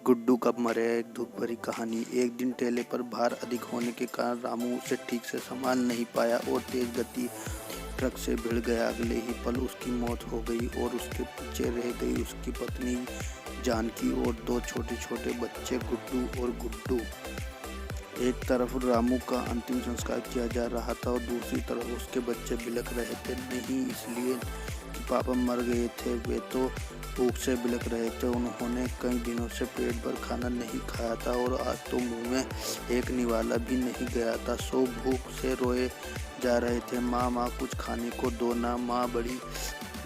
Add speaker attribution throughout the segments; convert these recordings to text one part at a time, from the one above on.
Speaker 1: गुड्डू कब मरे, एक दुख भरी कहानी। एक दिन ठेले पर भार अधिक होने के कारण रामू उसे ठीक से संभाल नहीं पाया और तेज गति ट्रक से भिड़ गया। अगले ही पल उसकी मौत हो गई और उसके पीछे रह गई उसकी पत्नी जानकी और दो छोटे छोटे बच्चे गुड्डू और गुड्डू। एक तरफ रामू का अंतिम संस्कार किया जा रहा था और दूसरी तरफ उसके बच्चे बिलख रहे थे, नहीं इसलिए कि पापा मर गए थे, वे तो भूख से बिलख रहे थे। उन्होंने कई दिनों से पेट भर खाना नहीं खाया था और आज तो मुंह में एक निवाला भी नहीं गया था। सो भूख से रोए जा रहे थे, माँ माँ कुछ खाने को दो ना, माँ बड़ी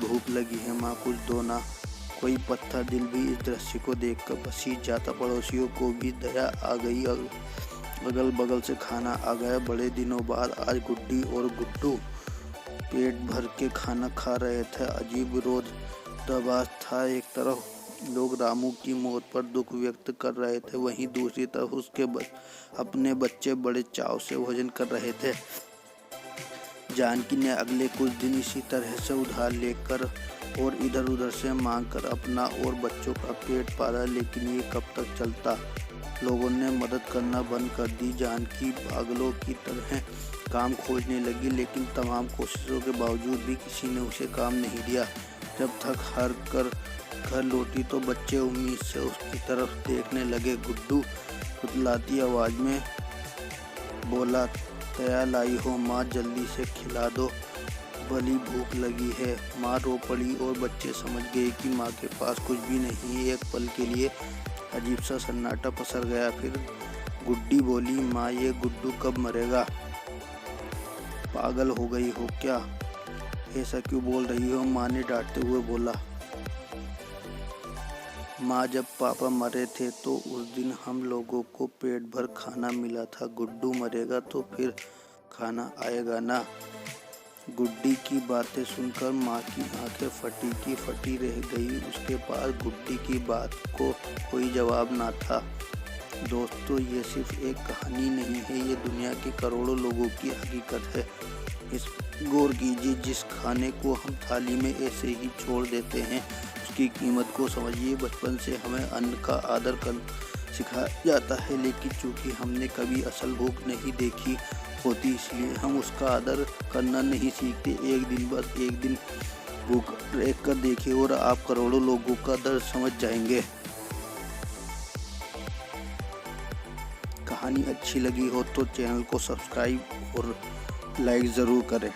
Speaker 1: भूख लगी है, माँ कुछ दो ना। कोई पत्थर दिल भी इस दृश्य को देखकर पसीज जाता। पड़ोसियों को भी दया आ गई, अगल बगल से खाना आ गया। बड़े दिनों बाद आज गुड्डी और गुड्डू पेट भर के खाना खा रहे थे। अजीब विरोधाभास था, एक तरफ लोग रामू की मौत पर दुख व्यक्त कर रहे थे, वहीं दूसरी तरफ उसके अपने बच्चे बड़े चाव से भोजन कर रहे थे। जानकी ने अगले कुछ दिन इसी तरह से उधार लेकर और इधर उधर से मांगकर अपना और बच्चों का पेट पाला, लेकिन ये कब तक चलता। लोगों ने मदद करना बंद कर दी। जानकी पागलों की तरह काम खोजने लगी, लेकिन तमाम कोशिशों के बावजूद भी किसी ने उसे काम नहीं दिया। जब थक हार कर घर लौटी तो बच्चे उम्मीद से उसकी तरफ देखने लगे। गुड्डू कुतलाती आवाज में बोला, तया लाई हो माँ, जल्दी से खिला दो, भली भूख लगी है। माँ रो पड़ी और बच्चे समझ गए कि माँ के पास कुछ भी नहीं। एक पल के लिए अजीब सा सन्नाटा पसर गया। फिर गुड्डी बोली, माँ ये गुड्डू कब मरेगा? पागल हो गई हो क्या, ऐसा क्यों बोल रही हो? माँ ने डांटते हुए बोला। माँ जब पापा मरे थे तो उस दिन हम लोगों को पेट भर खाना मिला था, गुड्डू मरेगा तो फिर खाना आएगा ना। गुड्डी की बातें सुनकर माँ की आंखें फटी की फटी रह गई। उसके पास गुड्डी की बात को कोई जवाब ना था। दोस्तों, ये सिर्फ एक कहानी नहीं है, ये दुनिया के करोड़ों लोगों की हकीकत है। इस गौर कीजिए, जिस खाने को हम थाली में ऐसे ही छोड़ देते हैं उसकी कीमत को समझिए। बचपन से हमें अन्न का आदर कर सिखाया जाता है, लेकिन चूंकि हमने कभी असल भूख नहीं देखी होती, इसलिए हम उसका आदर करना नहीं सीखते। एक दिन भूख देख कर देखिए और आप करोड़ों लोगों का दर्द समझ जाएंगे। कहानी अच्छी लगी हो तो चैनल को सब्सक्राइब और लाइक ज़रूर करें।